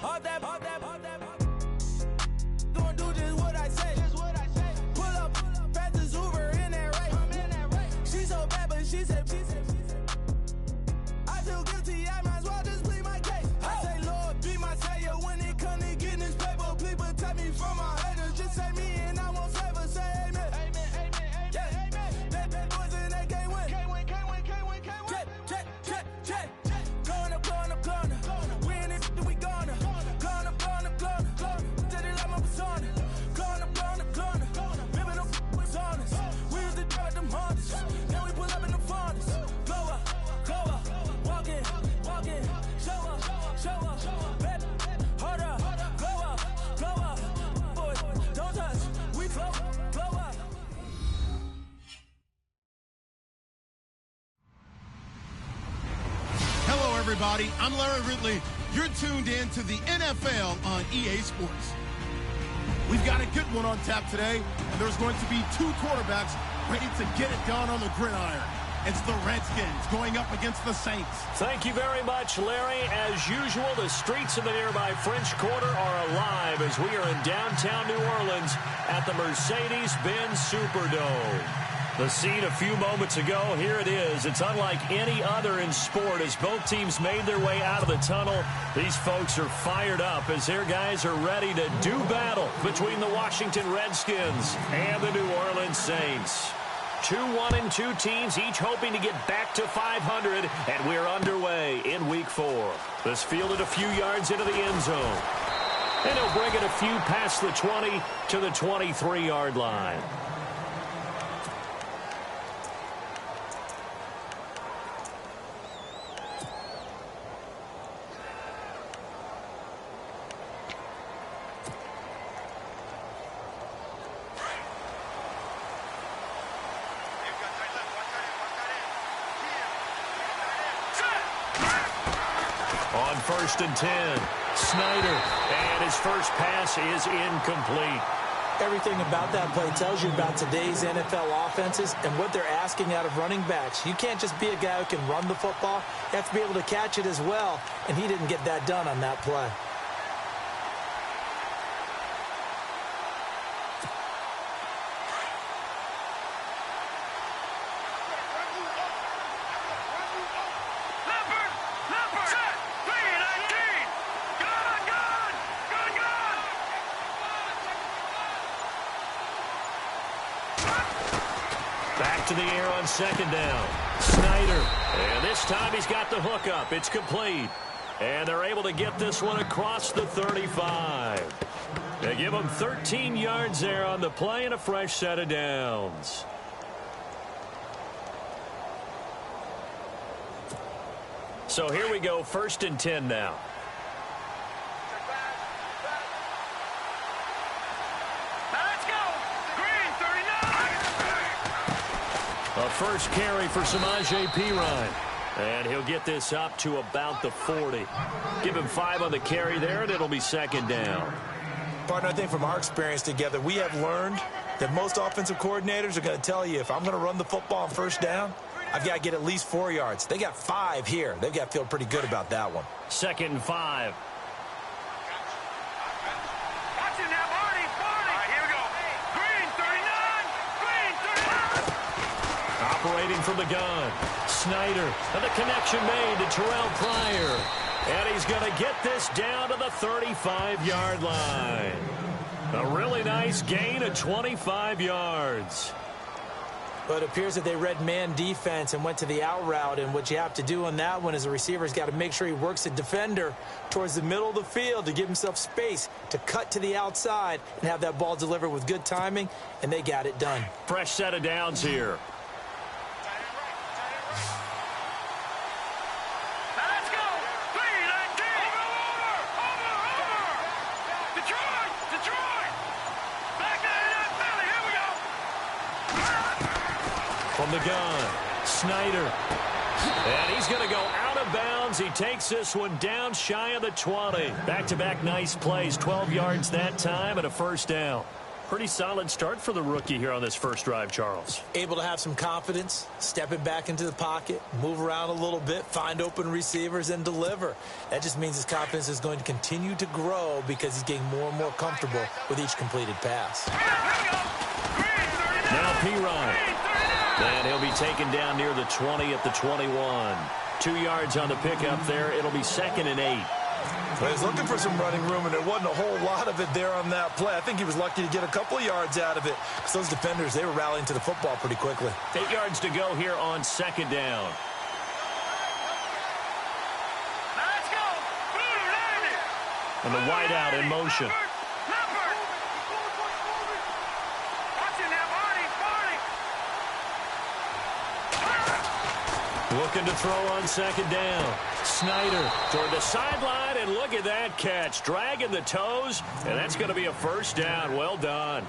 All that. Gonna do just what I say. Pull up, fast as Uber in that race. She so bad, but she said. I feel guilty, I might as well just plead my case. I say, Lord, be my savior when it come to getting this paper. Please protect me from my haters. Just say me and I won't favor. Say amen. They boys and they can't win. Check. Going up. We in it, we gonna. Going up. Till they like my persona. Going up. Ripping them was honest. We used to drive them Hondas. Now we pull up in the Fondas. Go up. Walk in. Show up. Bet. Hold up. Go up. Boys, don't touch. We flow up. Hello, everybody. I'm Larry Ridley. You're tuned in to the NFL on EA Sports. We've got a good one on tap today, and there's going to be two quarterbacks ready to get it done on the gridiron. It's the Redskins going up against the Saints. Thank you very much, Larry. As usual, the streets of the nearby French Quarter are alive as we are in downtown New Orleans at the Mercedes-Benz Superdome. The scene a few moments ago, here it is. It's unlike any other in sport as both teams made their way out of the tunnel. These folks are fired up as their guys are ready to do battle between the Washington Redskins and the New Orleans Saints. 2-1-2 teams, each hoping to get back to 500, and we're underway in Week 4. This fielded a few yards into the end zone. And he'll bring it a few past the 20 to the 23-yard line. On 1st and 10, Snyder, and his first pass is incomplete. Everything about that play tells you about today's NFL offenses and what they're asking out of running backs. You can't just be a guy who can run the football. You have to be able to catch it as well, and he didn't get that done on that play. Back to the air on 2nd down. Snyder. And this time he's got the hook up. It's complete. And they're able to get this one across the 35. They give him 13 yards there on the play and a fresh set of downs. So here we go, 1st and 10 now. A first carry for Samaje Perine. And he'll get this up to about the 40. Give him 5 on the carry there, and it'll be 2nd down. Partner, I think from our experience together, we have learned that most offensive coordinators are going to tell you, if I'm going to run the football on 1st down, I've got to get at least 4 yards. They got 5 here. They've got to feel pretty good about that one. 2nd and 5. Operating from the gun, Snyder, and the connection made to Terrell Pryor. And he's going to get this down to the 35-yard line. A really nice gain of 25 yards. But it appears that they read man defense and went to the out route. And what you have to do on that one is the receiver's got to make sure he works the defender towards the middle of the field to give himself space to cut to the outside and have that ball delivered with good timing, and they got it done. Fresh set of downs here. From the gun, Snyder. And he's going to go out of bounds. He takes this one down shy of the 20. Back-to-back nice plays, 12 yards that time and a 1st down. Pretty solid start for the rookie here on this first drive, Charles. Able to have some confidence, stepping back into the pocket, move around a little bit, find open receivers, and deliver. That just means his confidence is going to continue to grow because he's getting more and more comfortable with each completed pass. Now P-Ryan. And he'll be taken down near the 20 at the 21. 2 yards on the pickup there. It'll be 2nd and 8. Well, he's looking for some running room, and there wasn't a whole lot of it there on that play. I think he was lucky to get a couple of yards out of it. Because those defenders, they were rallying to the football pretty quickly. 8 yards to go here on 2nd down. Let's go. And the wideout in motion. Looking to throw on 2nd down. Snyder toward the sideline, and look at that catch. Dragging the toes, and that's going to be a 1st down. Well done.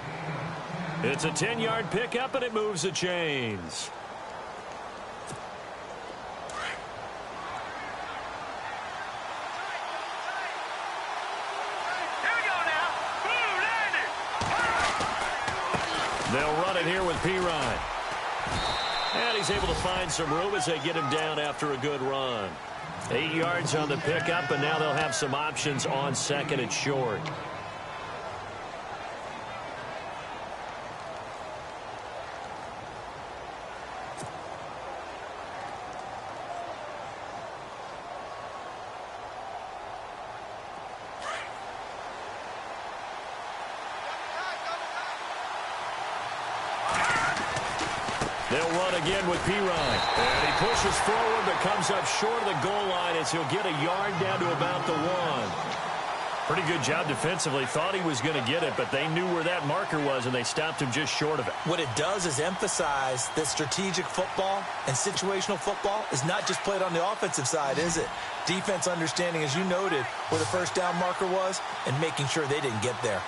It's a 10-yard pickup, and it moves the chains. They'll run it here with P-Ryan. And he's able to find some room as they get him down after a good run. 8 yards on the pickup, and now they'll have some options on 2nd and short. They'll run again with P-Ryan. And he pushes forward but comes up short of the goal line as he'll get a yard down to about the 1. Pretty good job defensively. Thought he was going to get it, but they knew where that marker was, and they stopped him just short of it. What it does is emphasize that strategic football and situational football is not just played on the offensive side, is it? Defense understanding, as you noted, where the 1st down marker was and making sure they didn't get there.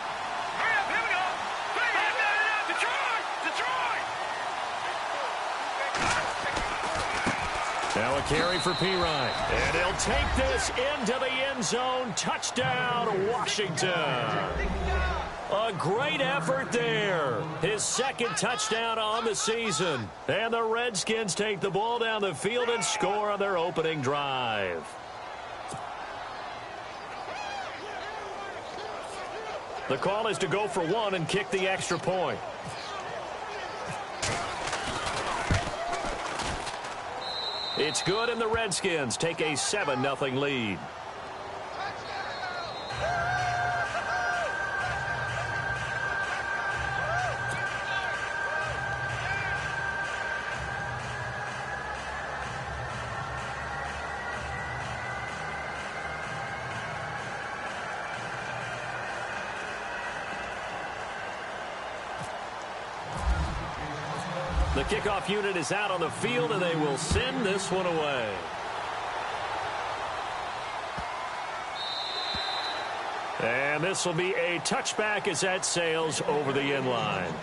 Now a carry for P-Ryan. And he'll take this into the end zone. Touchdown, Washington. A great effort there. His 2nd touchdown on the season. And the Redskins take the ball down the field and score on their opening drive. The call is to go for 1 and kick the extra point. It's good, and the Redskins take a 7-0 lead. The kickoff unit is out on the field, and they will send this one away. And this will be a touchback as that sails over the end line.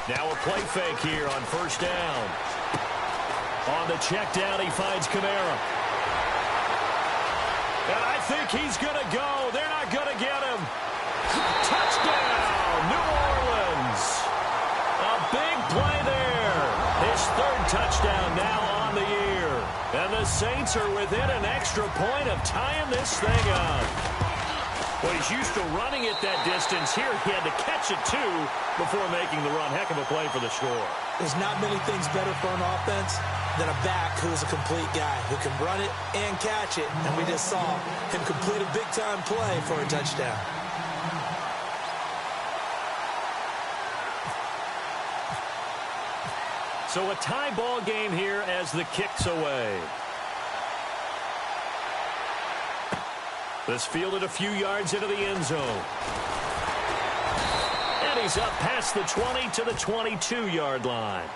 Now a play fake here on 1st down. On the check down, he finds Kamara. And I think he's going to go. They're not going to get him. Touchdown, New Orleans. A big play there. His 3rd touchdown now on the year. And the Saints are within an extra point of tying this thing up. Well, he's used to running it that distance. Here he had to catch it, too, before making the run. Heck of a play for the score. There's not many things better for an offense than a back who is a complete guy who can run it and catch it. And we just saw him complete a big-time play for a touchdown. So a tie ball game here as the kick's away. This fielded a few yards into the end zone. And he's up past the 20 to the 22-yard line.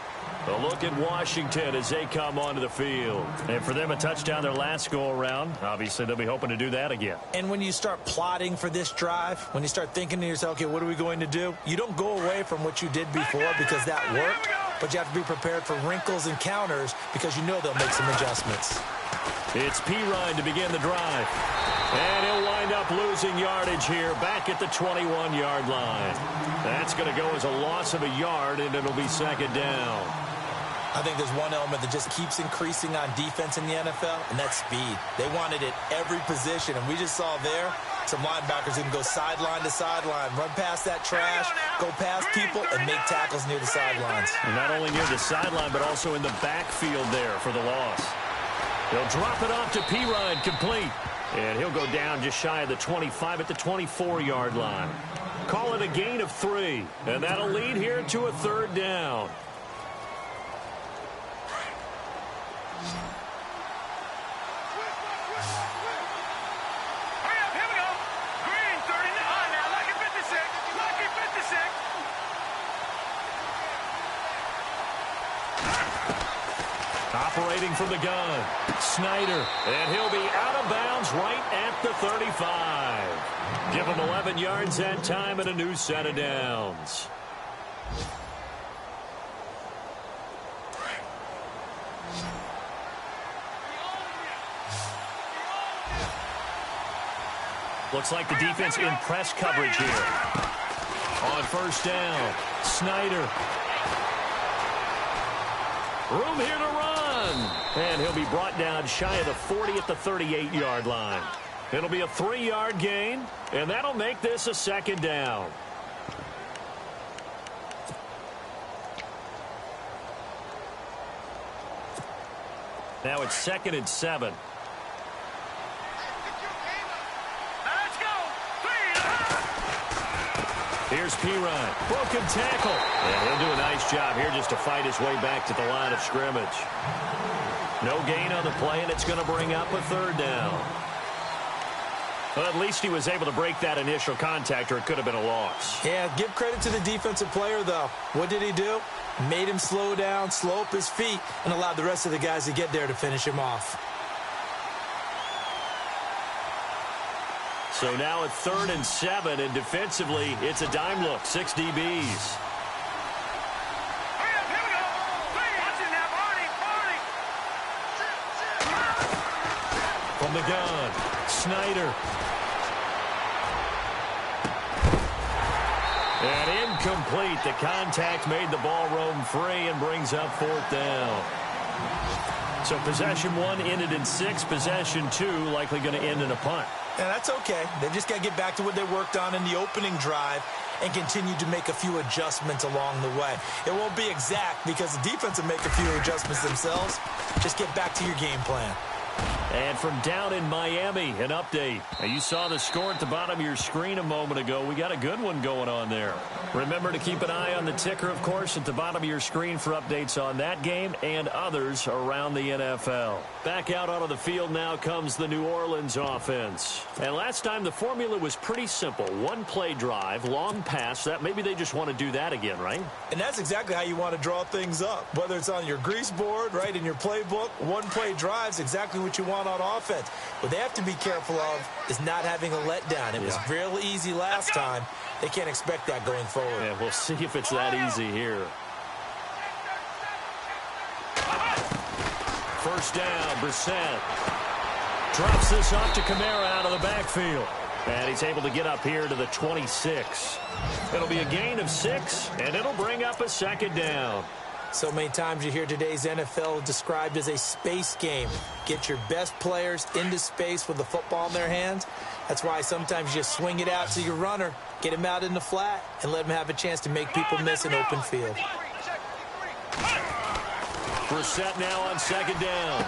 A look at Washington as they come onto the field. And for them, a touchdown their last go-around. Obviously, they'll be hoping to do that again. And when you start plotting for this drive, when you start thinking to yourself, okay, what are we going to do? You don't go away from what you did before because that worked, but you have to be prepared for wrinkles and counters because you know they'll make some adjustments. It's Pirine to begin the drive. And he'll wind up losing yardage here back at the 21-yard line. That's going to go as a loss of a yard, and it'll be second down. I think there's one element that just keeps increasing on defense in the NFL, and that's speed. They want it at every position, and we just saw there some linebackers who can go sideline to sideline, run past that trash, go past people, and make tackles near the sidelines. And not only near the sideline, but also in the backfield there for the loss. They'll drop it off to Pirine, complete. And he'll go down just shy of the 25 at the 24-yard line. Call it a gain of 3, and that'll lead here to a third down. Operating from the gun, Snyder, and he'll be out of bounds right at the 35. Give him 11 yards that time and a new set of downs. Looks like the defense in press coverage here. On first down, Snyder. Room here to run. And he'll be brought down shy of the 40 at the 38-yard line. It'll be a 3-yard gain, and that'll make this a second down. Now it's 2nd and 7. Here's Pirine. Broken tackle. And he'll do a nice job here just to fight his way back to the line of scrimmage. No gain on the play, and it's going to bring up a third down. Well, at least he was able to break that initial contact, or it could have been a loss. Yeah, give credit to the defensive player, though. What did he do? Made him slow down, slow up his feet, and allowed the rest of the guys to get there to finish him off. So now at 3rd and 7, and defensively, it's a dime look, 6 DBs. From the gun, Snyder. And incomplete. The contact made the ball roam free and brings up 4th down. So possession 1 ended in 6. Possession 2 likely going to end in a punt. Yeah, that's okay. They've just got to get back to what they worked on in the opening drive and continue to make a few adjustments along the way. It won't be exact because the defense will make a few adjustments themselves. Just get back to your game plan. And from down in Miami, an update. Now, you saw the score at the bottom of your screen a moment ago. We got a good one going on there. Remember to keep an eye on the ticker, of course, at the bottom of your screen for updates on that game and others around the NFL. Back out onto the field now comes the New Orleans offense. And last time the formula was pretty simple. 1-play drive, long pass. That maybe they just want to do that again, right? And that's exactly how you want to draw things up. Whether it's on your grease board, right, in your playbook, 1-play drives exactly what you want on offense. What they have to be careful of is not having a letdown. It was real easy last time. They can't expect that going forward. Yeah, we'll see if it's that easy here. First down, Brissett. Drops this off to Kamara out of the backfield. And he's able to get up here to the 26. It'll be a gain of 6, and it'll bring up a second down. So many times you hear today's NFL described as a space game. Get your best players into space with the football in their hands. That's why sometimes you just swing it out to your runner, get him out in the flat, and let him have a chance to make people miss an open field. Brissett now on second down.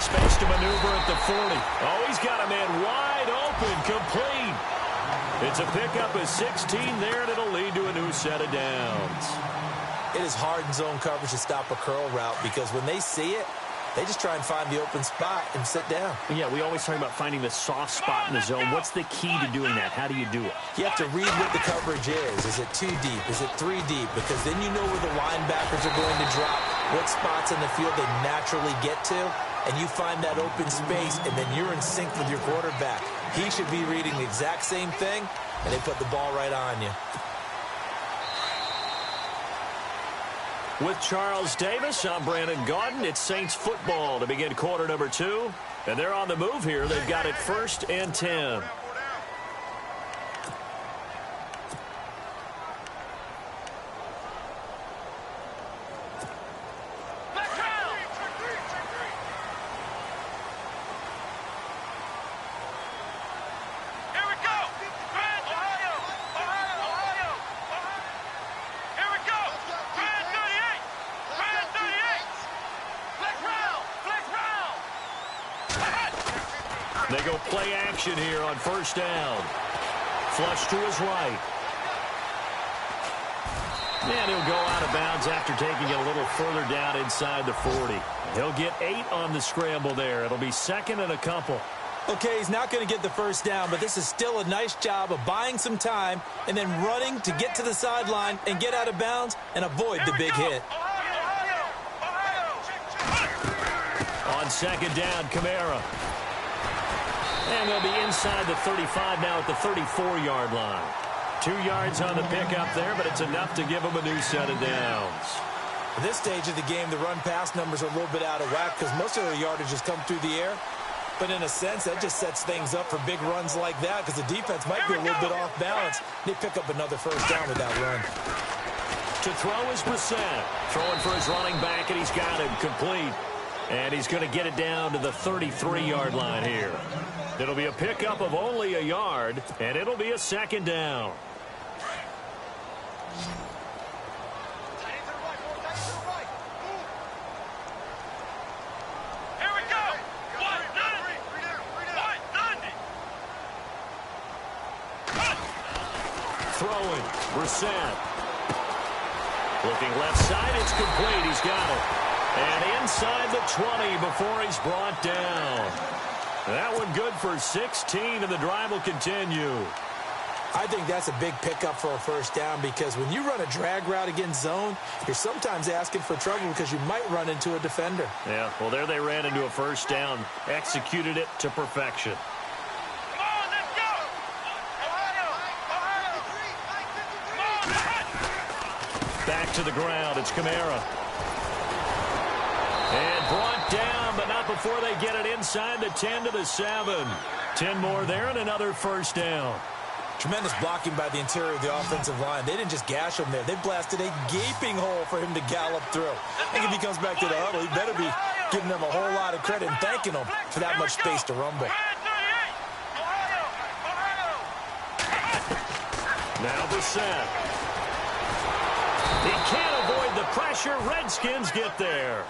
Space to maneuver at the 40. Oh, he's got a man wide open, complete. It's a pickup of 16 there, and it'll lead to a new set of downs. It is hard in zone coverage to stop a curl route because when they see it, They just try and find the open spot and sit down. Yeah, we always talk about finding the soft spot in the zone. What's the key to doing that? How do you do it? You have to read what the coverage is. Is it 2 deep? Is it 3 deep? Because then you know where the linebackers are going to drop, what spots in the field they naturally get to, and you find that open space, and then you're in sync with your quarterback. He should be reading the exact same thing, and they put the ball right on you. With Charles Davis, I'm Brandon Gaudin. It's Saints football to begin quarter number 2. And they're on the move here. They've got it 1st and 10. They go play action here on 1st down. Flush to his right. And he'll go out of bounds after taking it a little further down inside the 40. He'll get 8 on the scramble there. It'll be 2nd and a couple. Okay, he's not going to get the 1st down, but this is still a nice job of buying some time and then running to get to the sideline and get out of bounds and avoid the big hit. On 2nd down, Kamara. And they'll be inside the 35 now at the 34-yard line. 2 yards on the pickup there, but it's enough to give them a new set of downs. At this stage of the game, the run-pass numbers are a little bit out of whack because most of their yardage has come through the air. But in a sense, that just sets things up for big runs like that because the defense might be a little bit off balance. They pick up another 1st down with that run. To throw is Brissett. Throwing for his running back, and he's got him complete. And he's going to get it down to the 33-yard line here. It'll be a pickup of only a yard, and it'll be a 2nd down. Here we go. Throwing, Brissett. Looking left side, it's complete. He's got it. And inside the 20 before he's brought down. That one good for 16, and the drive will continue. I think that's a big pickup for a 1st down because when you run a drag route against zone, you're sometimes asking for trouble because you might run into a defender. Yeah, well, there they ran into a 1st down, executed it to perfection. Come on, let's go. Back to the ground, it's Kamara. And brought down, but not before they get it inside the 10 to the 7. 10 more there and another 1st down. Tremendous blocking by the interior of the offensive line. They didn't just gash him there. They blasted a gaping hole for him to gallop through. I think if he comes back to the huddle, he better be giving them a whole lot of credit and thanking them for that much space to rumble. Now Brissett. He can't avoid the pressure. Redskins get there.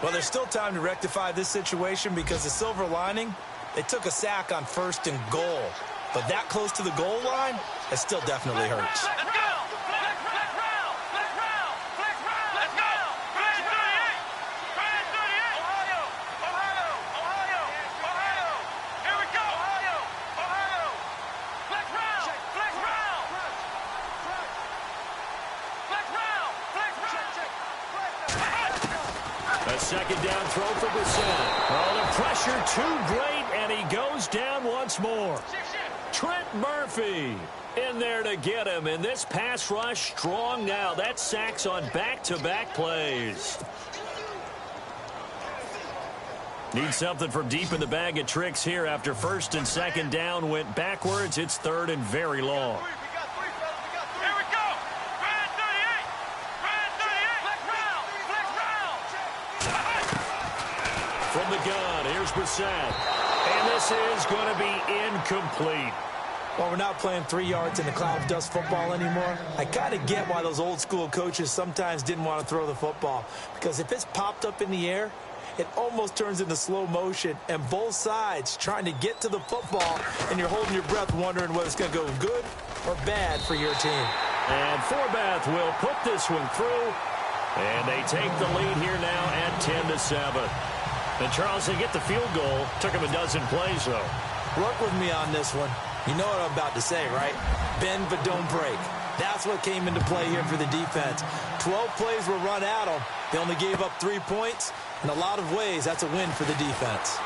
Well, there's still time to rectify this situation because the silver lining, they took a sack on 1st and goal. But that close to the goal line, it still definitely hurts. Let's go. A 2nd down throw for Brissett. Oh, the pressure too great, and he goes down once more. Trent Murphy in there to get him, and this pass rush strong now. That's sacks on back-to-back plays. Need something from deep in the bag of tricks here after 1st and 2nd down went backwards. It's 3rd and very long. Here we go. Brand 38. Brand 38. Flex round. From the gun, here's Brissett. And this is going to be incomplete. Well, we're not playing 3 yards in the cloud of dust football anymore. I kind of get why those old school coaches sometimes didn't want to throw the football. Because if it's popped up in the air, it almost turns into slow motion. And both sides trying to get to the football, and you're holding your breath wondering whether it's going to go good or bad for your team. And Forbath will put this one through. And they take the lead here now at 10-7. And, Charles, they get the field goal. Took him a dozen plays, though. Work with me on this one. You know what I'm about to say, right? Bend but don't break. That's what came into play here for the defense. 12 plays were run at them. They only gave up 3 points. In a lot of ways, that's a win for the defense.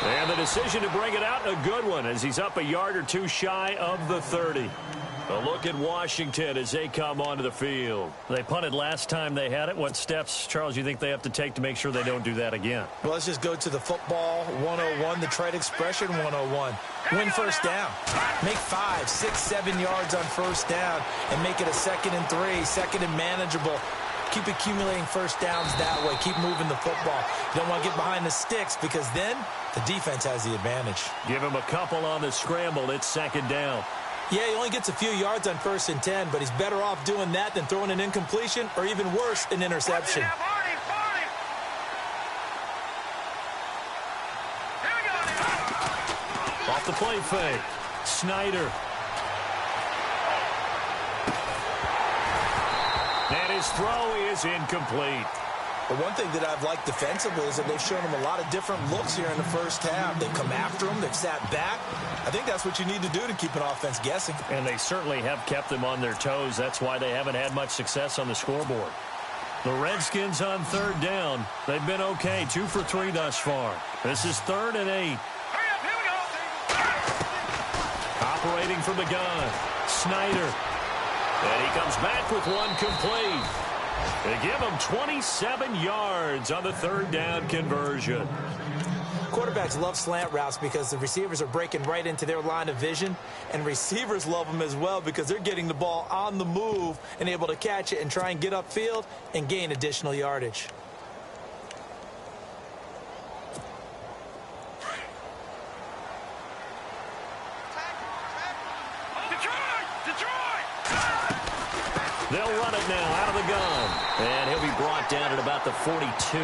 And the decision to bring it out, a good one, as he's up a yard or two shy of the 30. A look at Washington as they come onto the field. They punted last time they had it. What steps, Charles, you think they have to take to make sure they don't do that again? Well, let's just go to the football 101, the trade expression 101. Win first down. Make 5, 6, 7 yards on first down and make it a 2nd and 3, 2nd and manageable. Keep accumulating first downs that way. Keep moving the football. You don't want to get behind the sticks because then the defense has the advantage. Give him a couple on the scramble. It's 2nd down. Yeah, he only gets a few yards on 1st and 10, but he's better off doing that than throwing an incompletion or even worse, an interception. Off the play fake. Snyder. And his throw is incomplete. But one thing that I've liked defensively is that they've shown him a lot of different looks here in the first half. They've come after him. They've sat back. I think that's what you need to do to keep an offense guessing. And they certainly have kept them on their toes. That's why they haven't had much success on the scoreboard. The Redskins on 3rd down. They've been okay. 2 for 3 thus far. This is 3rd and 8. Operating from the gun. Snyder. And he comes back with one complete. They give him 27 yards on the 3rd down conversion. Quarterbacks love slant routes because the receivers are breaking right into their line of vision, and receivers love them as well because they're getting the ball on the move and able to catch it and try and get upfield and gain additional yardage. They'll run it now out of the gun. And he'll be brought down at about the 42.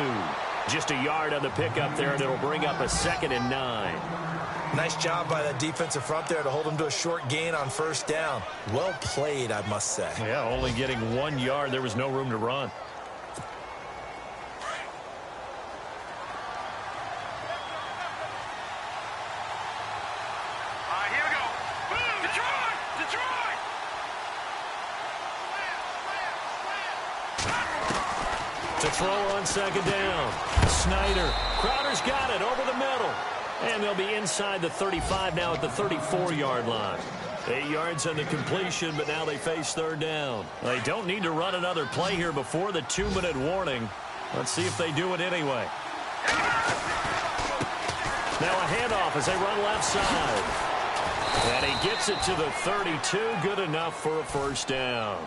Just a yard on the pickup there, and it'll bring up a 2nd and 9. Nice job by that defensive front there to hold him to a short gain on 1st down. Well played, I must say. Yeah, only getting 1 yard. There was no room to run. Here we go. Boom! Detroit! Detroit! To throw on 2nd down. Snyder. Crowder's got it over the middle. And they'll be inside the 35 now at the 34-yard line. 8 yards on the completion, but now they face 3rd down. They don't need to run another play here before the 2-minute warning. Let's see if they do it anyway. Now a handoff as they run left side. And he gets it to the 32. Good enough for a 1st down.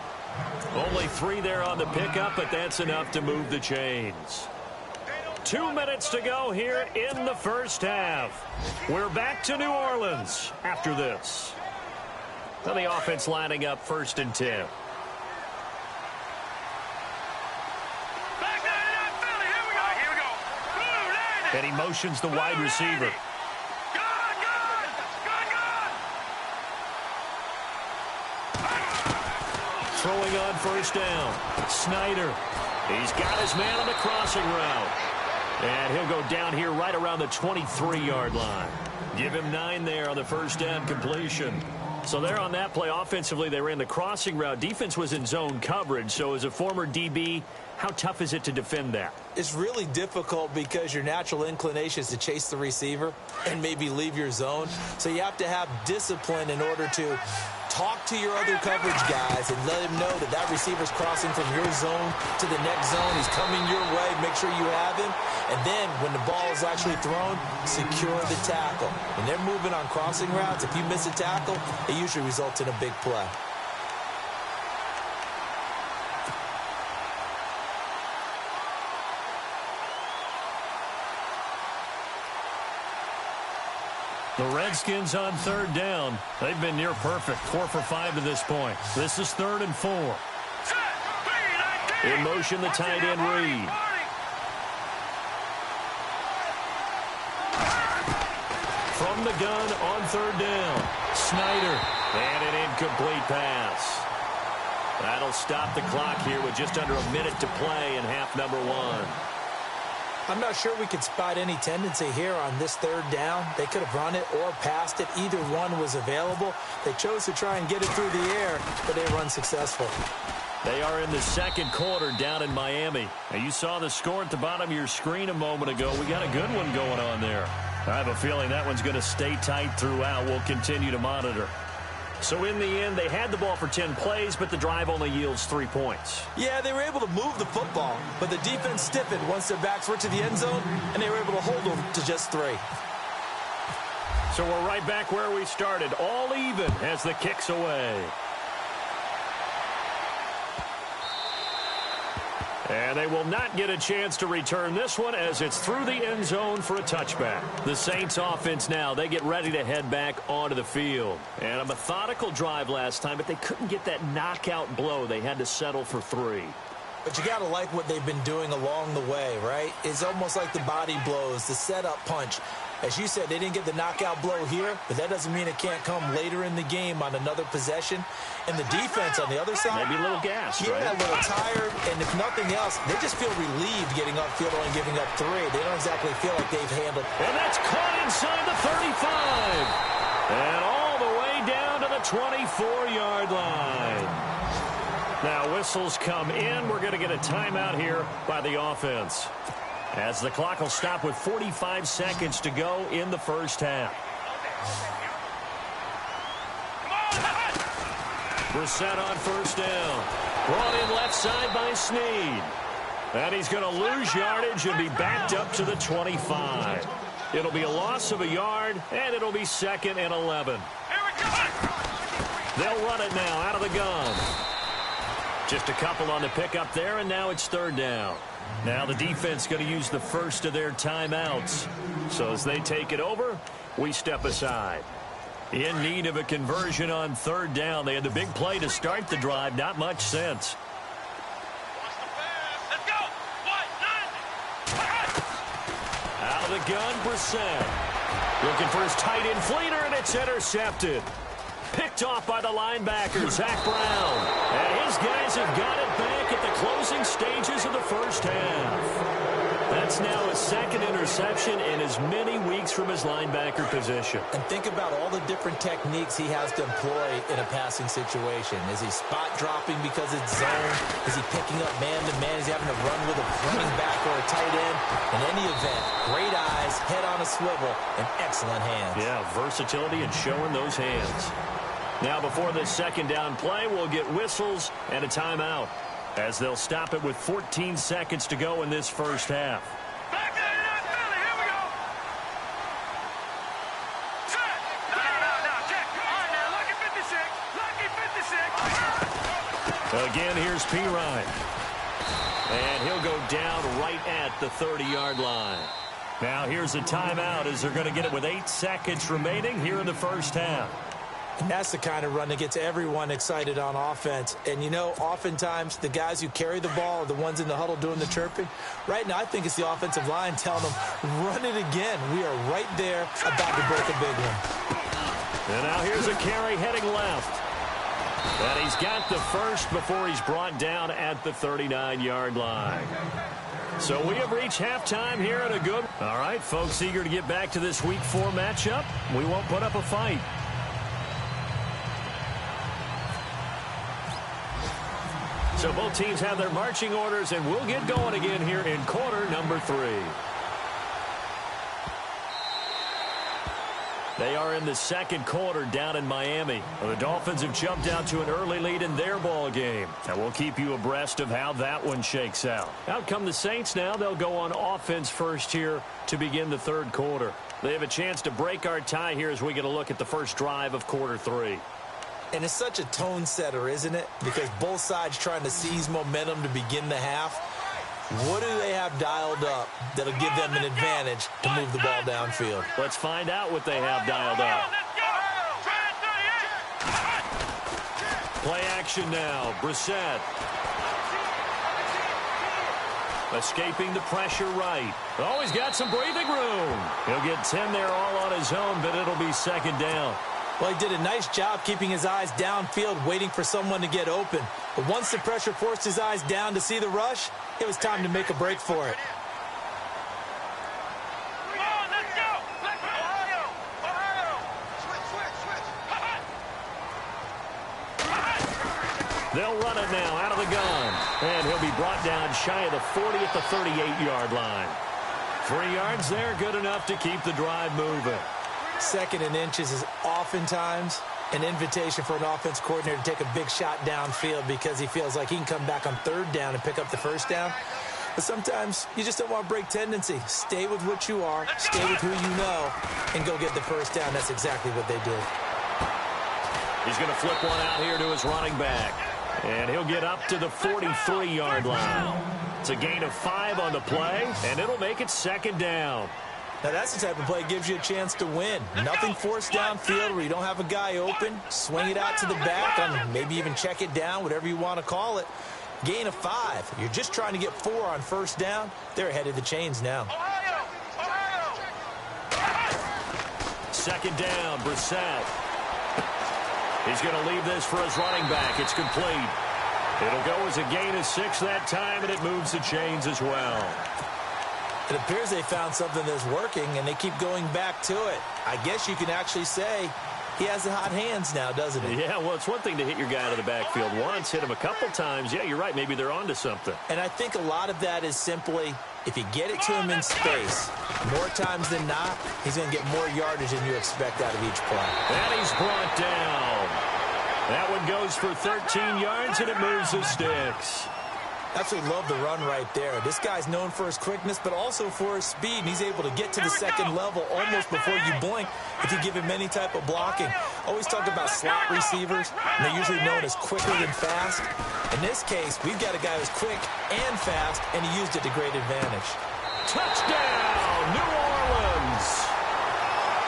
Only 3 there on the pickup, but that's enough to move the chains. 2 minutes to go here in the first half. We're back to New Orleans after this. Now the offense lining up 1st and 10. And he motions the wide receiver. Throwing on 1st down. Snyder. He's got his man on the crossing route. And he'll go down here right around the 23-yard line. Give him 9 there on the 1st down completion. So there on that play, offensively, they ran the crossing route. Defense was in zone coverage. So as a former DB, how tough is it to defend that? It's really difficult because your natural inclination is to chase the receiver and maybe leave your zone. So you have to have discipline in order to talk to your other coverage guys and let them know that that receiver's crossing from your zone to the next zone. He's coming your way. Make sure you have him. And then when the ball is actually thrown, secure the tackle. When they're moving on crossing routes, if you miss a tackle, it usually results in a big play. The Redskins on 3rd down. They've been near perfect. 4 for 5 to this point. This is 3rd and 4. In motion, the tight end Reed. From the gun on 3rd down. Snyder. And an incomplete pass. That'll stop the clock here with just under a minute to play in half number 1. I'm not sure we could spot any tendency here on this third down. They could have run it or passed it. Either one was available. They chose to try and get it through the air, but they were unsuccessful. They are in the second quarter down in Miami. Now, you saw the score at the bottom of your screen a moment ago. We got a good one going on there. I have a feeling that one's going to stay tight throughout. We'll continue to monitor. So in the end, they had the ball for 10 plays, but the drive only yields 3 points. Yeah, they were able to move the football, but the defense stiffened once their backs were to the end zone, and they were able to hold them to just 3. So we're right back where we started, all even as the kick's away. And they will not get a chance to return this one as it's through the end zone for a touchback. The Saints offense now, they get ready to head back onto the field. And a methodical drive last time, but they couldn't get that knockout blow. They had to settle for 3. But you got to like what they've been doing along the way, right? It's almost like the body blows, the setup punch. As you said, they didn't get the knockout blow here, but that doesn't mean it can't come later in the game on another possession. And the defense on the other side, maybe a little gassed, yeah, right? a little tired, and if nothing else, they just feel relieved getting upfield and giving up 3. They don't exactly feel like they've handled. And that's caught inside the 35. And all the way down to the 24-yard line. Now whistles come in. We're going to get a timeout here by the offense, as the clock will stop with 45 seconds to go in the first half. Brissett on first down. Brought in left side by Snead. And he's going to lose yardage and be backed up to the 25. It'll be a loss of a yard, and it'll be 2nd and 11. They'll run it now out of the gun. Just a couple on the pickup there, and now it's 3rd down. Now the defense going to use the first of their timeouts. So as they take it over, we step aside. In need of a conversion on 3rd down. They had the big play to start the drive. Not much sense. Out of the gun, Brissett. Looking for his tight end Fleeter, and it's intercepted. Picked off by the linebacker, Zach Brown. And his guys have got it back at the closing stages of the first half. That's now his 2nd interception in as many weeks from his linebacker position. And think about all the different techniques he has to employ in a passing situation. Is he spot dropping because it's zone? Is he picking up man-to-man? Is he having to run with a running back or a tight end? In any event, great eyes, head on a swivel, and excellent hands. Yeah, versatility and showing those hands. Now before this 2nd down play, we'll get whistles and a timeout, as they'll stop it with 14 seconds to go in this first half. Back there, Philly, here we go. Set. No, check. All right, now, lucky 56. Lucky 56. Again, here's P. Ryan. And he'll go down right at the 30-yard line. Now here's a timeout as they're going to get it with 8 seconds remaining here in the first half. And that's the kind of run that gets everyone excited on offense. And, you know, oftentimes the guys who carry the ball are the ones in the huddle doing the chirping. Right now, I think it's the offensive line telling them, run it again. We are right there about to break a big one. And now here's a carry heading left. And he's got the first before he's brought down at the 39-yard line. So we have reached halftime here at a good. All right, folks, eager to get back to this Week 4 matchup. We won't put up a fight. So both teams have their marching orders, and we'll get going again here in quarter number 3. They are in the second quarter down in Miami. Well, the Dolphins have jumped out to an early lead in their ball game. And we'll keep you abreast of how that one shakes out. Out come the Saints now. They'll go on offense first here to begin the 3rd quarter. They have a chance to break our tie here as we get a look at the first drive of quarter 3. And it's such a tone setter, isn't it? Because both sides trying to seize momentum to begin the half. What do they have dialed up that'll give them an advantage to move the ball downfield? Let's find out what they have dialed up. Play action now. Brissett. Escaping the pressure right. Oh, he's got some breathing room. He'll get 10 there all on his own, but it'll be 2nd down. Well, he did a nice job keeping his eyes downfield, waiting for someone to get open. But once the pressure forced his eyes down to see the rush, it was time to make a break for it. They'll run it now out of the gun. And he'll be brought down shy of the 40 at the 38-yard line. 3 yards there, good enough to keep the drive moving. 2nd and inches is oftentimes an invitation for an offense coordinator to take a big shot downfield because he feels like he can come back on 3rd down and pick up the 1st down. But sometimes you just don't want to break tendency. Stay with what you are, stay with who you know, and go get the 1st down. That's exactly what they did. He's going to flip one out here to his running back. And he'll get up to the 43-yard line. It's a gain of 5 on the play, and it'll make it 2nd down. Now, that's the type of play that gives you a chance to win. Nothing forced downfield where you don't have a guy open. Swing it out to the back, and maybe even check it down, whatever you want to call it. Gain of 5. You're just trying to get 4 on 1st down. They're ahead of the chains now. 2nd down, Brissett. He's going to leave this for his running back. It's complete. It'll go as a gain of 6 that time, and it moves the chains as well. It appears they found something that's working, and they keep going back to it. I guess you can actually say he has the hot hands now, doesn't he? Yeah, well, it's one thing to hit your guy out of the backfield once, hit him a couple times. Yeah, you're right. Maybe they're onto something. And I think a lot of that is simply if you get it to him in space, more times than not, he's going to get more yardage than you expect out of each play. And he's brought down. That one goes for 13 yards, and it moves the sticks. Absolutely love the run right there. This guy's known for his quickness, but also for his speed, and he's able to get to the 2nd level almost before you blink if you give him any type of blocking. Always talk about slot receivers, and they're usually known as quicker than fast. In this case, we've got a guy who's quick and fast, and he used it to great advantage. Touchdown, New Orleans!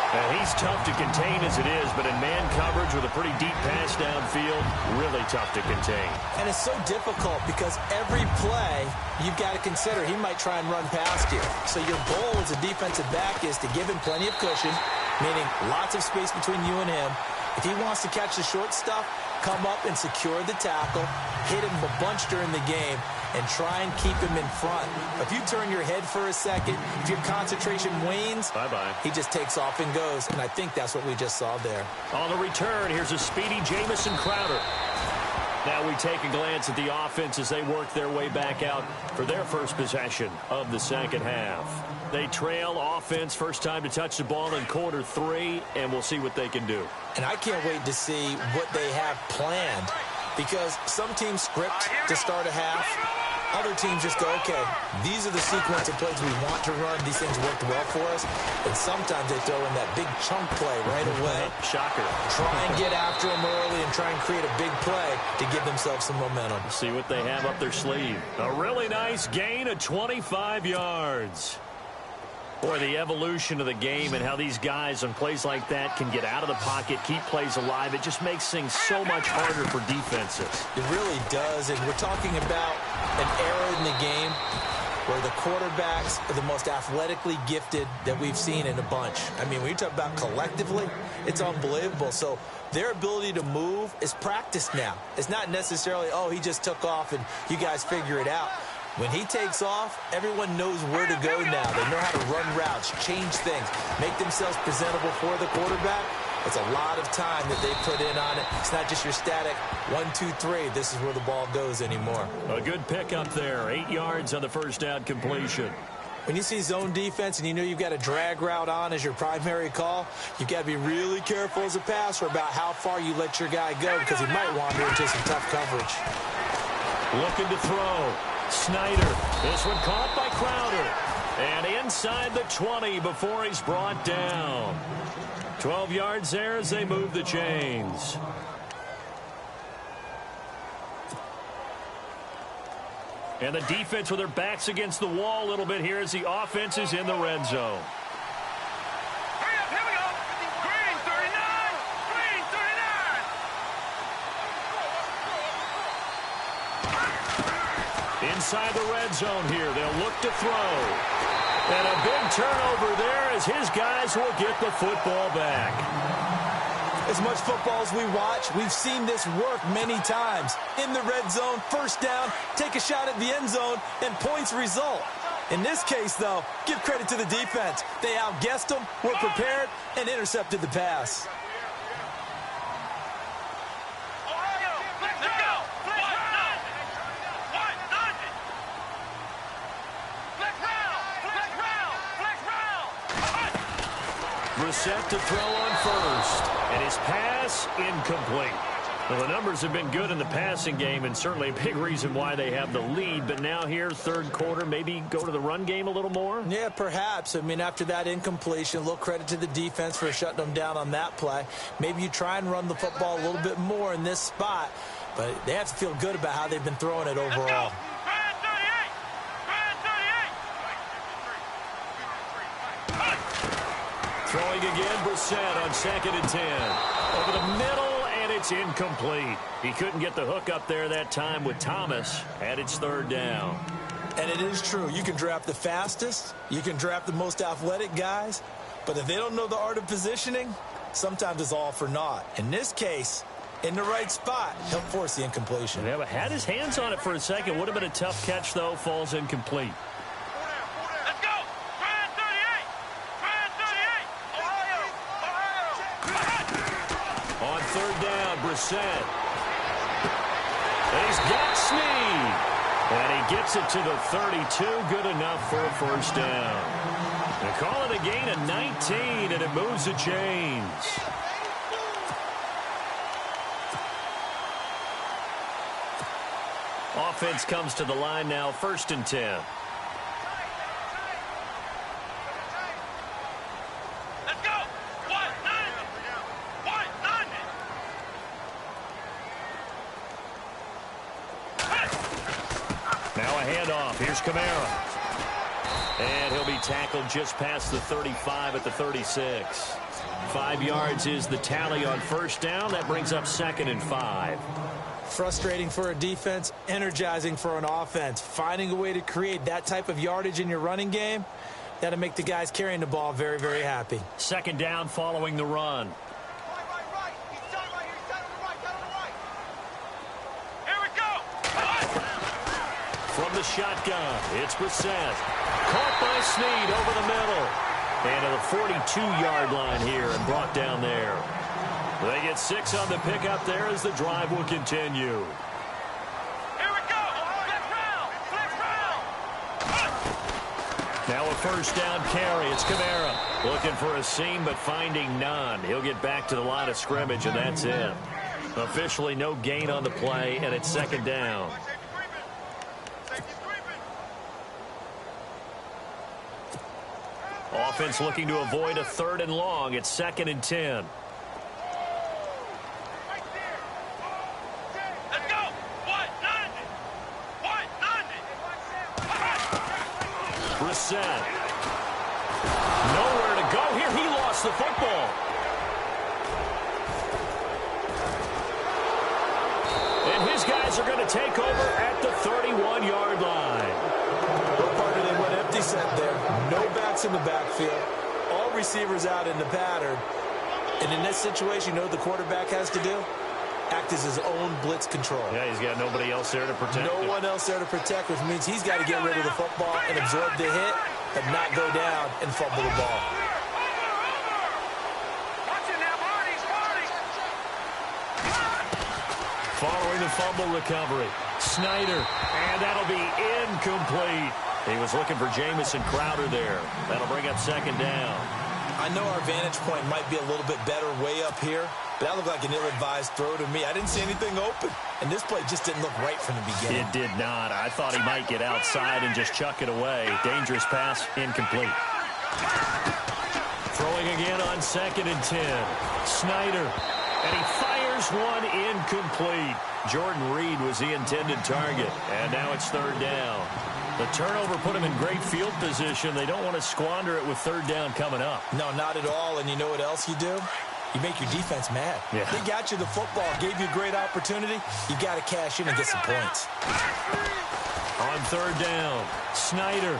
And he's tough to contain as it is, but in man coverage with a pretty deep pass downfield, really tough to contain. And it's so difficult because every play you've got to consider he might try and run past you. So your goal as a defensive back is to give him plenty of cushion, meaning lots of space between you and him. If he wants to catch the short stuff, come up and secure the tackle, hit him a bunch during the game, and try and keep him in front. If you turn your head for a second, if your concentration wanes, bye-bye. He just takes off and goes, and I think that's what we just saw there. On the return, here's a speedy Jamison Crowder. Now we take a glance at the offense as they work their way back out for their first possession of the 2nd half. They trail offense, first time to touch the ball in quarter 3, and we'll see what they can do. And I can't wait to see what they have planned, because some teams script to start a half. Other teams just go, okay, these are the sequence of plays we want to run. These things worked well for us. And sometimes they throw in that big chunk play right away. Shocker. Try and get after them early and try and create a big play to give themselves some momentum. See what they have up their sleeve. A really nice gain of 25 yards. Boy, the evolution of the game and how these guys on plays like that can get out of the pocket, keep plays alive, it just makes things so much harder for defenses. It really does, and we're talking about an era in the game where the quarterbacks are the most athletically gifted that we've seen in a bunch. I mean, when you talk about collectively, it's unbelievable. So their ability to move is practiced now. It's not necessarily, oh, he just took off and you guys figure it out. When he takes off, everyone knows where to go now. They know how to run routes, change things, make themselves presentable for the quarterback. It's a lot of time that they put in on it. It's not just your static 1, 2, 3. This is where the ball goes anymore. A good pickup there. 8 yards on the first down completion. When you see zone defense and you know you've got a drag route on as your primary call, you've got to be really careful as a passer about how far you let your guy go because he might wander into some tough coverage. Looking to throw. Snyder. This one caught by Crowder. And inside the 20 before he's brought down. 12 yards there as they move the chains. And the defense with their backs against the wall a little bit here as the offense is in the red zone. Hurry up, here we go. Green 39. Green 39. Inside the red zone here. They'll look to throw. And a big turnover there as his guys will get the football back. As much football as we watch, we've seen this work many times. In the red zone, first down, take a shot at the end zone, and points result. In this case, though, give credit to the defense. They outguessed them, were prepared, and intercepted the pass. Ohio, let's go. Brissett to throw on first. And his pass incomplete. Well, the numbers have been good in the passing game, and certainly a big reason why they have the lead. But now here, third quarter, maybe go to the run game a little more? Yeah, perhaps. I mean, after that incompletion, a little credit to the defense for shutting them down on that play. Maybe you try and run the football a little bit more in this spot, but they have to feel good about how they've been throwing it overall. Throwing again, Brissett on 2nd and 10. Over the middle, and it's incomplete. He couldn't get the hook up there that time with Thomas, and it's 3rd down. And it is true. You can draft the fastest. You can draft the most athletic guys. But if they don't know the art of positioning, sometimes it's all for naught. In this case, in the right spot, he'll force the incompletion. Yeah, but had his hands on it for a second. Would have been a tough catch, though. Falls incomplete. On 3rd down, Brissett. And he's got Snead. And he gets it to the 32. Good enough for a 1st down. They call it a gain of 19, and it moves the chains. Offense comes to the line now, 1st and 10. Here's Kamara. And he'll be tackled just past the 35 at the 36. 5 yards is the tally on 1st down. That brings up 2nd and 5. Frustrating for a defense, energizing for an offense. Finding a way to create that type of yardage in your running game, that'll make the guys carrying the ball very, very happy. 2nd down following the run. From the shotgun, it's Brissett. Caught by Snead over the middle. And to the 42-yard line here and brought down there. They get 6 on the pickup there as the drive will continue. Here we go. Flex round. Flex round. Now a 1st down carry. It's Kamara. Looking for a seam but finding none. He'll get back to the line of scrimmage, and that's it. Officially no gain on the play, and it's 2nd down. Offense looking to avoid a 3rd and long. It's 2nd and 10. Let's go. Brissett. Nowhere to go here. He lost the football. And his guys are going to take over at the 31-yard line. What part of they went empty set there? No backs in the backfield. All receivers out in the pattern. And in this situation, you know what the quarterback has to do? Act as his own blitz control. Yeah, he's got nobody else there to protect him. No one else there to protect, which means he's got to get rid of the football and absorb the hit, but not go down and fumble the ball. Following the fumble recovery, Snyder, and that'll be incomplete. He was looking for Jamison Crowder there. That'll bring up 2nd down. I know our vantage point might be a little bit better way up here, but that looked like an ill-advised throw to me. I didn't see anything open, and this play just didn't look right from the beginning. It did not. I thought he might get outside and just chuck it away. Dangerous pass, incomplete. Throwing again on 2nd and 10. Snyder, and he fires one incomplete. Jordan Reed was the intended target, and now it's 3rd down. The turnover put him in great field position. They don't want to squander it with 3rd down coming up. No, not at all. And you know what else you do? You make your defense mad. Yeah. They got you the football, gave you a great opportunity. You got to cash in and get some points. On 3rd down, Snyder.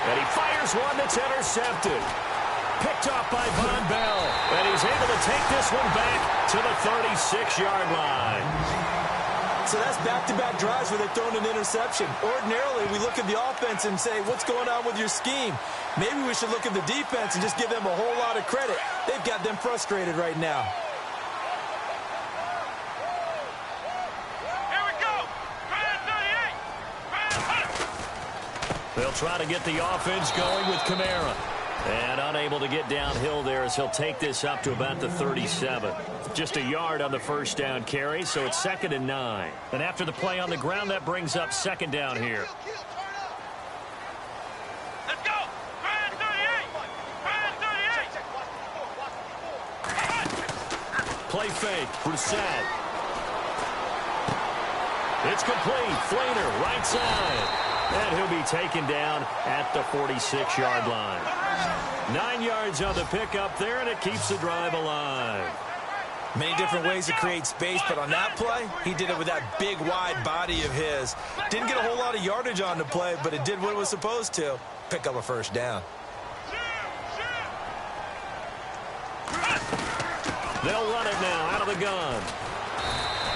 And he fires one that's intercepted. Picked off by Von Bell. And he's able to take this one back to the 36-yard line. So that's back-to-back drives where they've thrown an interception. Ordinarily, we look at the offense and say, what's going on with your scheme? Maybe we should look at the defense and just give them a whole lot of credit. They've got them frustrated right now. Here we go. They'll try to get the offense going with Kamara. And unable to get downhill there as he'll take this up to about the 37. Just a yard on the first down carry, so it's 2nd and 9. And after the play on the ground, that brings up 2nd down here. Let's go! Ryan 38! Ryan 38! Play fake. Brissett. It's complete. Flater, right side. And he'll be taken down at the 46-yard line. 9 yards on the pickup there, and it keeps the drive alive. Many different ways to create space, but on that play, he did it with that big, wide body of his. Didn't get a whole lot of yardage on the play, but it did what it was supposed to. Pick up a first down. They'll run it now out of the gun.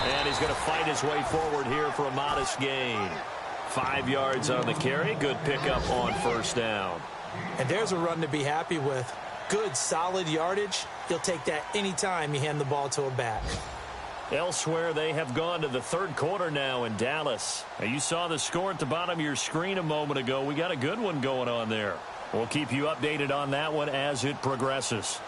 And he's going to fight his way forward here for a modest gain. 5 yards on the carry. Good pickup on first down. And there's a run to be happy with. Good, solid yardage. You'll take that anytime you hand the ball to a back. Elsewhere, they have gone to the 3rd quarter now in Dallas. Now, you saw the score at the bottom of your screen a moment ago. We got a good one going on there. We'll keep you updated on that one as it progresses.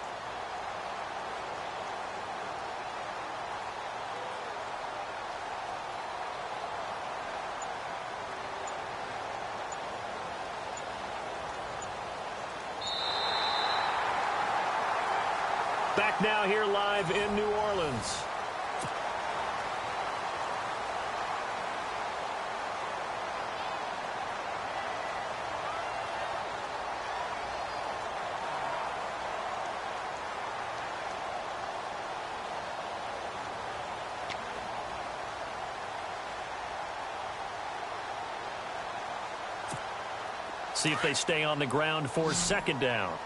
Back now here live in New Orleans. See if they stay on the ground for 2nd down.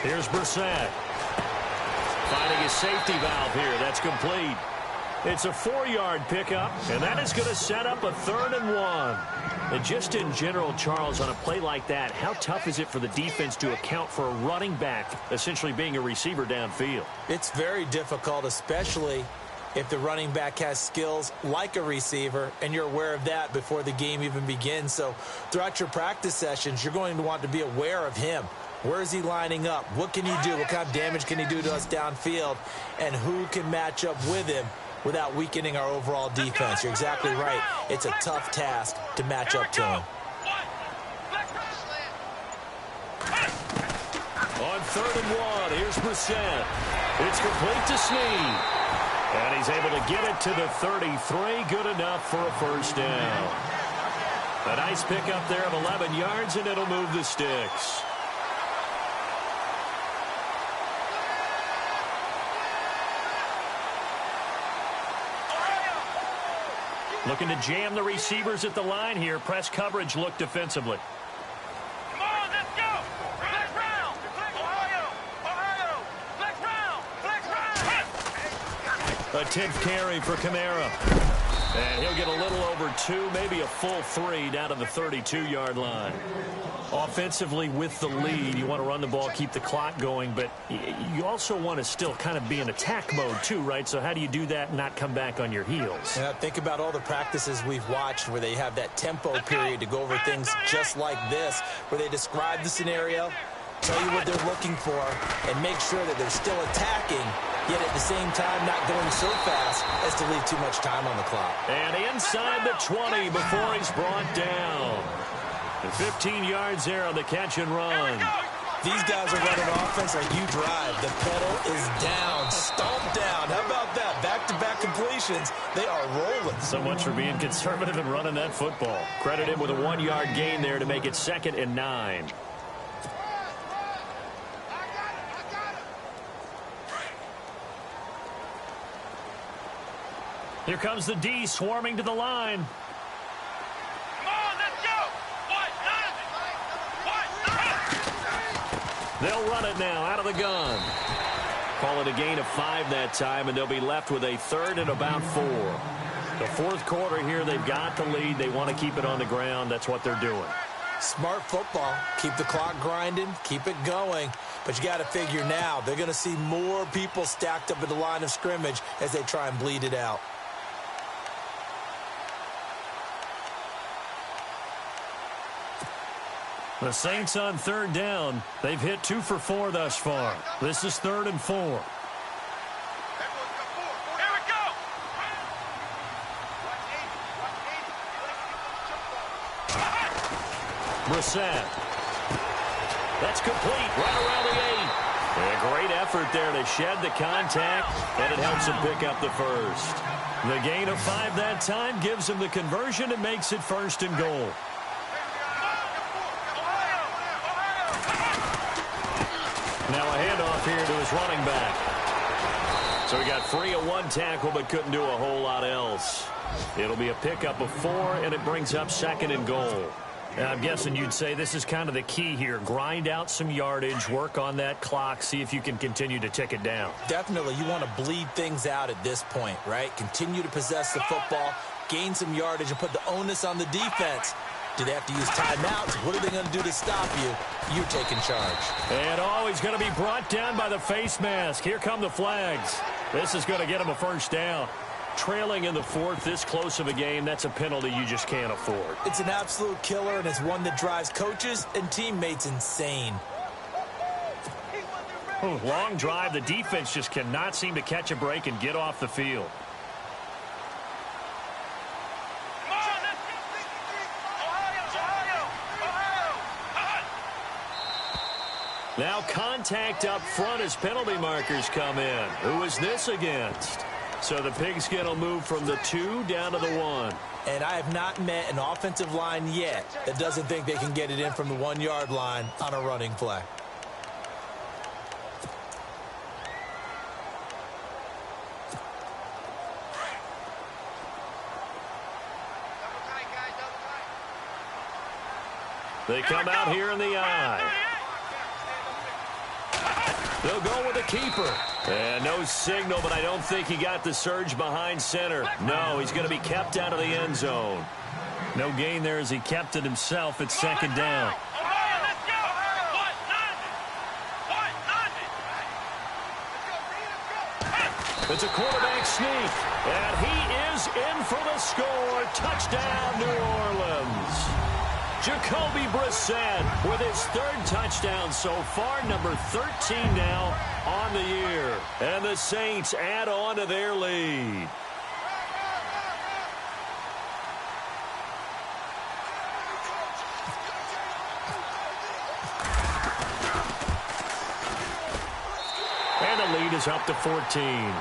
Here's Brissett. Finding his safety valve here. That's complete. It's a 4-yard pickup, and that is going to set up a 3rd and 1. And just in general, Charles, on a play like that, how tough is it for the defense to account for a running back essentially being a receiver downfield? It's very difficult, especially if the running back has skills like a receiver, and you're aware of that before the game even begins. So throughout your practice sessions, you're going to want to be aware of him. Where is he lining up? What can he do? What kind of damage can he do to us downfield? And who can match up with him without weakening our overall defense? You're exactly right. It's a tough task to match up to him. On 3rd and 1, here's Brissett. It's complete to Snead. And he's able to get it to the 33. Good enough for a first down. A nice pickup there of 11 yards, and it'll move the sticks. Looking to jam the receivers at the line here. Press coverage look defensively. Come on, let's go! Flex round! Ohio! Ohio! Flex round! Flex round! A 10th carry for Kamara. And he'll get a little over 2, maybe a full 3 down to the 32-yard line. Offensively with the lead, you want to run the ball, keep the clock going, but you also want to still kind of be in attack mode too, right? So how do you do that and not come back on your heels? Yeah, think about all the practices we've watched where they have that tempo period to go over things just like this, where they describe the scenario, tell you what they're looking for, and make sure that they're still attacking, yet at the same time not going so fast as to leave too much time on the clock. And inside the 20 before he's brought down. 15 yards there on the catch and run. These guys are running offense like you drive. The pedal is down, stomped down. How about that? Back-to-back completions. They are rolling. So much for being conservative and running that football. Credit him with a 1-yard gain there to make it 2nd and 9. Here comes the D swarming to the line. They'll run it now out of the gun. Call it a gain of 5 that time, and they'll be left with a 3rd and about 4. The 4th quarter here, they've got the lead. They want to keep it on the ground. That's what they're doing. Smart football. Keep the clock grinding, keep it going. But you got to figure now, they're going to see more people stacked up at the line of scrimmage as they try and bleed it out. The Saints on third down. They've hit 2 for 4 thus far. This is 3rd and 4. Brissett. That's complete right around the 8. A great effort there to shed the contact, and it helps him pick up the first. The gain of 5 that time gives him the conversion and makes it 1st and goal. Now a handoff here to his running back. So he got free of 1 tackle but couldn't do a whole lot else. It'll be a pickup of 4, and it brings up 2nd and goal. I'm guessing you'd say this is kind of the key here. Grind out some yardage, work on that clock, see if you can continue to tick it down. Definitely. You want to bleed things out at this point, right? Continue to possess the football, gain some yardage, and put the onus on the defense. Do they have to use timeouts? What are they going to do to stop you? You're taking charge. And he's going to be brought down by the face mask. Here come the flags. This is going to get him a 1st down. Trailing in the 4th, this close of a game, that's a penalty you just can't afford. It's an absolute killer, and it's one that drives coaches and teammates insane. Long drive. The defense just cannot seem to catch a break and get off the field. Now contact up front as penalty markers come in. Who is this against? So the Pigskin will move from the 2 down to the 1. And I have not met an offensive line yet that doesn't think they can get it in from the 1-yard line on a running play. They come out here in the eye. They'll go with a keeper. And no signal, but I don't think he got the surge behind center. No, he's going to be kept out of the end zone. No gain there as he kept it himself at 2nd down. It's a quarterback sneak. And he is in for the score. Touchdown, New Orleans. Jacoby Brissett with his 3rd touchdown so far, number 13 now on the year. And the Saints add on to their lead. And the lead is up to 14.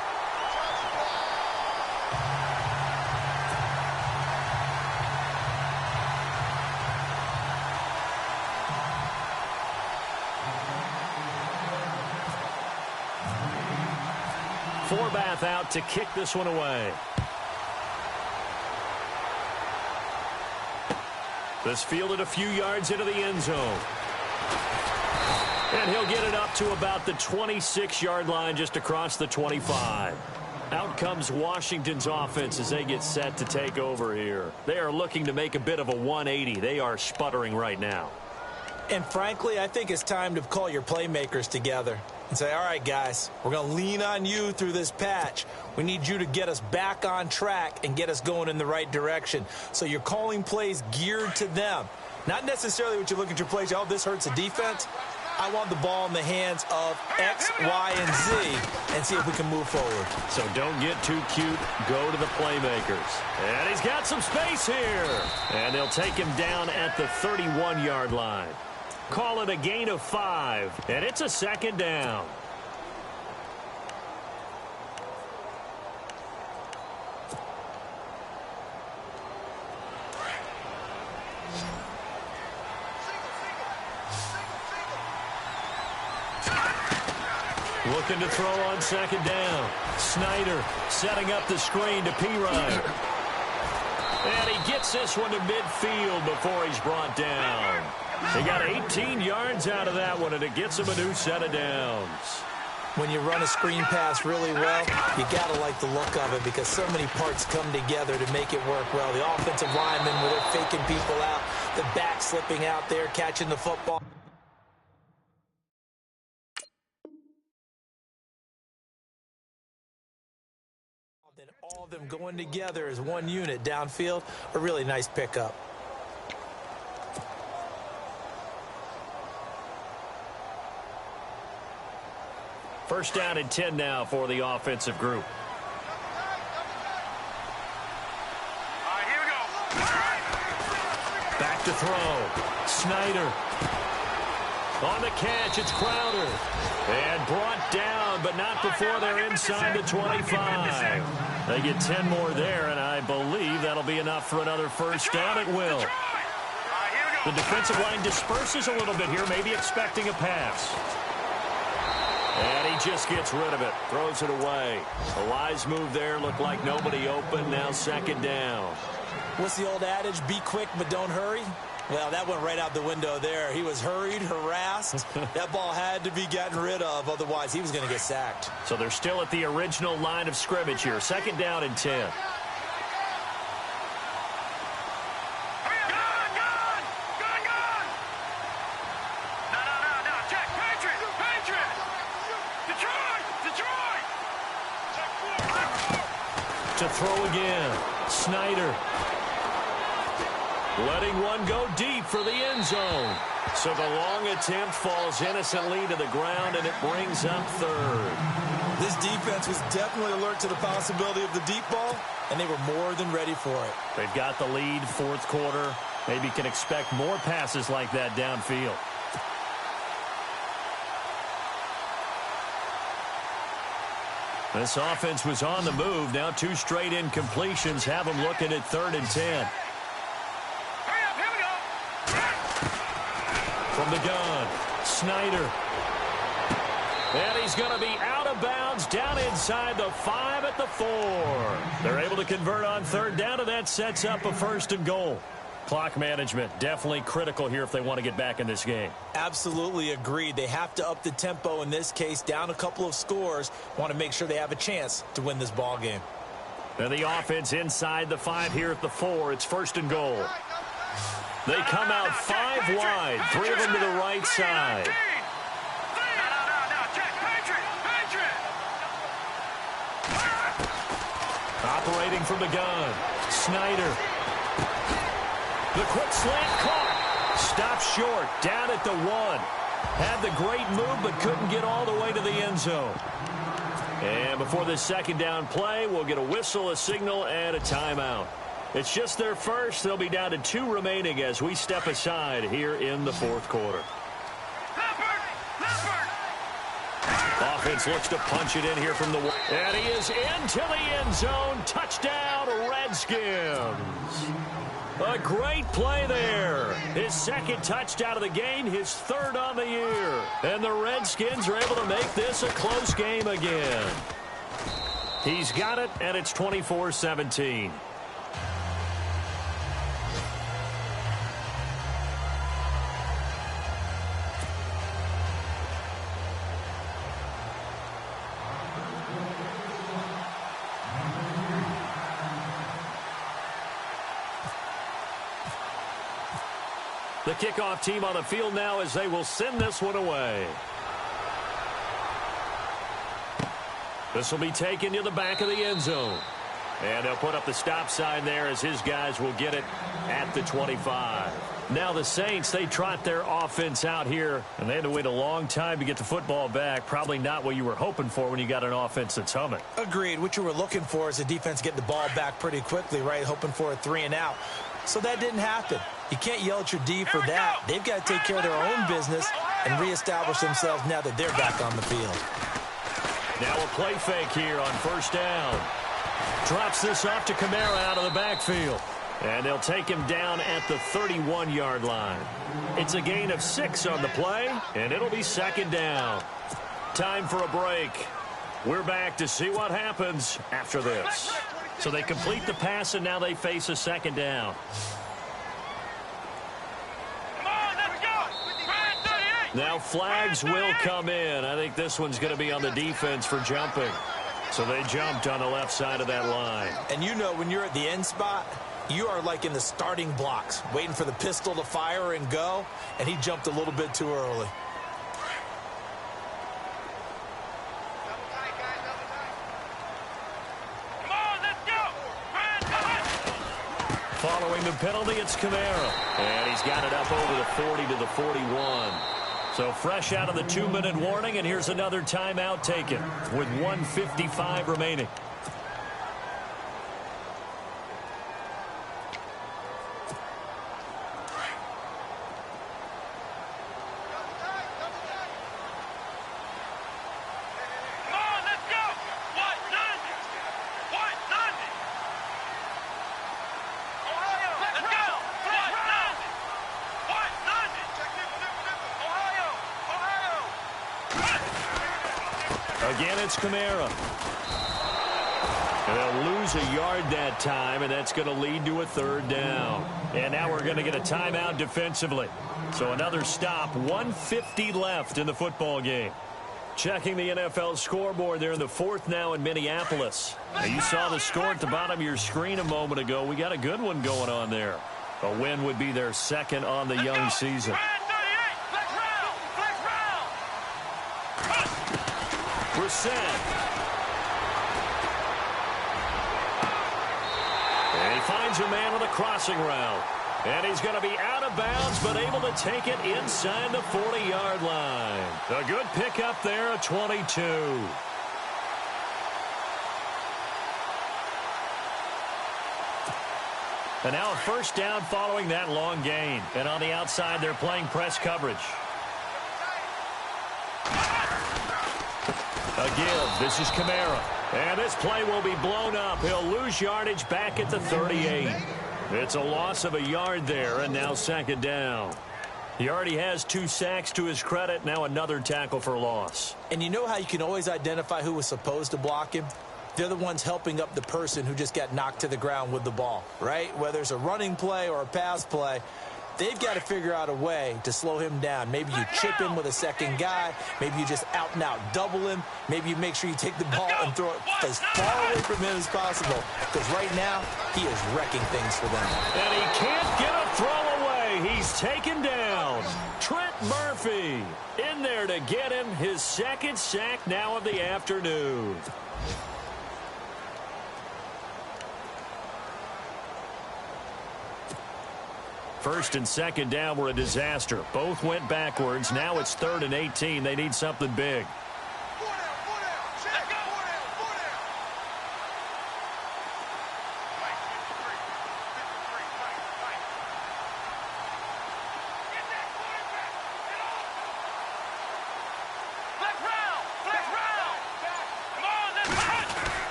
Forbath out to kick this one away. This fielded a few yards into the end zone. And he'll get it up to about the 26-yard line, just across the 25. Out comes Washington's offense as they get set to take over here. They are looking to make a bit of a 180. They are sputtering right now. And frankly, I think it's time to call your playmakers together and say, all right, guys, we're going to lean on you through this patch. We need you to get us back on track and get us going in the right direction. So you're calling plays geared to them. Not necessarily what you look at your plays, oh, this hurts the defense. I want the ball in the hands of X, Y, and Z and see if we can move forward. So don't get too cute. Go to the playmakers. And he's got some space here. And they'll take him down at the 31-yard line. Call it a gain of 5, and it's a 2nd down. Looking to throw on 2nd down. Snyder setting up the screen to Pirine. And he gets this one to midfield before he's brought down. He got 18 yards out of that one, and it gets him a new set of downs. When you run a screen pass really well, you got to like the look of it because so many parts come together to make it work well. The offensive linemen, where they're faking people out. The back slipping out there, catching the football. Then all of them going together as one unit downfield, a really nice pickup. First down and 10 now for the offensive group. Back to throw. Snyder. On the catch, it's Crowder. And brought down, but not before they're inside the 25. They get 10 more there, and I believe that'll be enough for another first down. It will. The defensive line disperses a little bit here, maybe expecting a pass. And he just gets rid of it, throws it away. A wise move there, looked like nobody open, now second down. What's the old adage, be quick but don't hurry? Well, that went right out the window there. He was hurried, harassed. That ball had to be gotten rid of, otherwise he was going to get sacked. So they're still at the original line of scrimmage here, second down and 10. To throw again, Snyder. Letting one go deep for the end zone. So the long attempt falls innocently to the ground, and it brings up third. This defense was definitely alert to the possibility of the deep ball, and they were more than ready for it. They've got the lead, fourth quarter. Maybe can expect more passes like that downfield. This offense was on the move. Now 2 straight incompletions have them looking at 3rd and 10. From the gun, Snyder. And he's going to be out of bounds down inside the 5 at the 4. They're able to convert on 3rd down, and that sets up a 1st and goal. Clock management definitely critical here if they want to get back in this game. Absolutely agreed. They have to up the tempo in this case, down a couple of scores. Want to make sure they have a chance to win this ball game. And the offense inside the 5 here at the 4. It's 1st and goal. They come out 5 wide, 3 of them to the right side. Operating from the gun, Snyder. The quick slant caught. Stopped short, down at the 1. Had the great move, but couldn't get all the way to the end zone. And before this second down play, we'll get a whistle, a signal, and a timeout. It's just their first. They'll be down to 2 remaining as we step aside here in the 4th quarter. Offense looks to punch it in here from the... And he is into the end zone. Touchdown, Redskins. A great play there. His 2nd touchdown of the game, his 3rd on the year. And the Redskins are able to make this a close game again. He's got it, and it's 24-17. The kickoff team on the field now as they will send this one away. This will be taken to the back of the end zone. And they'll put up the stop sign there as his guys will get it at the 25. Now the Saints, they trot their offense out here, and they had to wait a long time to get the football back. Probably not what you were hoping for when you got an offense that's humming. Agreed. What you were looking for is the defense getting the ball back pretty quickly, right? Hoping for a 3 and out. So that didn't happen. You can't yell at your D for that. They've got to take care of their own business and reestablish themselves now that they're back on the field. Now a play fake here on 1st down. Drops this off to Kamara out of the backfield. And they'll take him down at the 31-yard line. It's a gain of 6 on the play, and it'll be 2nd down. Time for a break. We're back to see what happens after this. So they complete the pass, and now they face a 2nd down. Now flags will come in. I think this one's going to be on the defense for jumping. So they jumped on the left side of that line. And you know when you're at the end spot, You are like in the starting blocks, waiting for the pistol to fire and go, and he jumped a little bit too early. Following the penalty, it's Kamara. And he's got it up over the 40 to the 41. So fresh out of the 2-minute warning, and here's another timeout taken with 1:55 remaining. Again, it's Kamara. And they'll lose a yard that time, and that's going to lead to a 3rd down. And now we're going to get a timeout defensively. So another stop, 1:50 left in the football game. Checking the NFL scoreboard there in the 4th now in Minneapolis. Now you saw the score at the bottom of your screen a moment ago. We got a good one going on there. A win would be their 2nd on the young season. And he finds a man on the crossing route. And he's going to be out of bounds, but able to take it inside the 40-yard line. A good pickup there, a 22. And now a 1st down following that long gain. And on the outside, they're playing press coverage. A give. This is Kamara. And this play will be blown up. He'll lose yardage back at the 38. It's a loss of a yard there, and now 2nd down. He already has 2 sacks to his credit. Now another tackle for loss. And you know how you can always identify who was supposed to block him? They're the ones helping up the person who just got knocked to the ground with the ball, right? Whether it's a running play or a pass play, they've got to figure out a way to slow him down. Maybe you chip him with a 2nd guy. Maybe you just out-and-out double him. Maybe you make sure you take the ball and throw it as far away from him as possible. Because right now, he is wrecking things for them. And he can't get a throw away. He's taken down. Trent Murphy in there to get him his 2nd sack now of the afternoon. First and 2nd down were a disaster. Both went backwards. Now it's 3rd and 18. They need something big.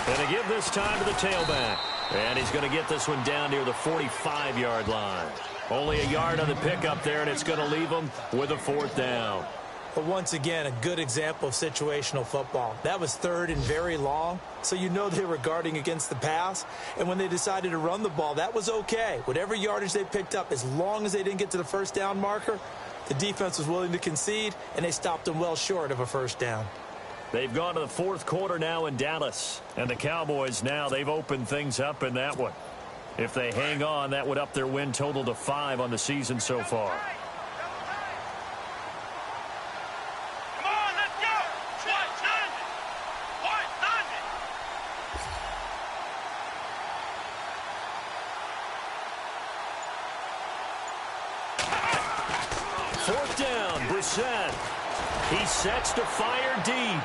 And a give this time to the tailback. And he's going to get this one down near the 45-yard line. Only a yard on the pickup there, and it's going to leave him with a 4th down. But once again, a good example of situational football. That was 3rd and very long, so you know they were guarding against the pass. And when they decided to run the ball, that was okay. Whatever yardage they picked up, as long as they didn't get to the 1st down marker, the defense was willing to concede, and they stopped them well short of a 1st down. They've gone to the 4th quarter now in Dallas. And the Cowboys now, they've opened things up in that one. If they hang on, that would up their win total to 5 on the season so far. Come on, let's go! Fourth down, Brissett. He sets to fire deep.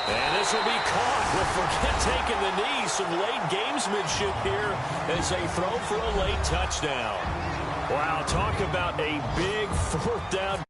And this will be caught. Well, forget taking the knee. Some late gamesmanship here as they throw for a late touchdown. Wow, talk about a big 4th down.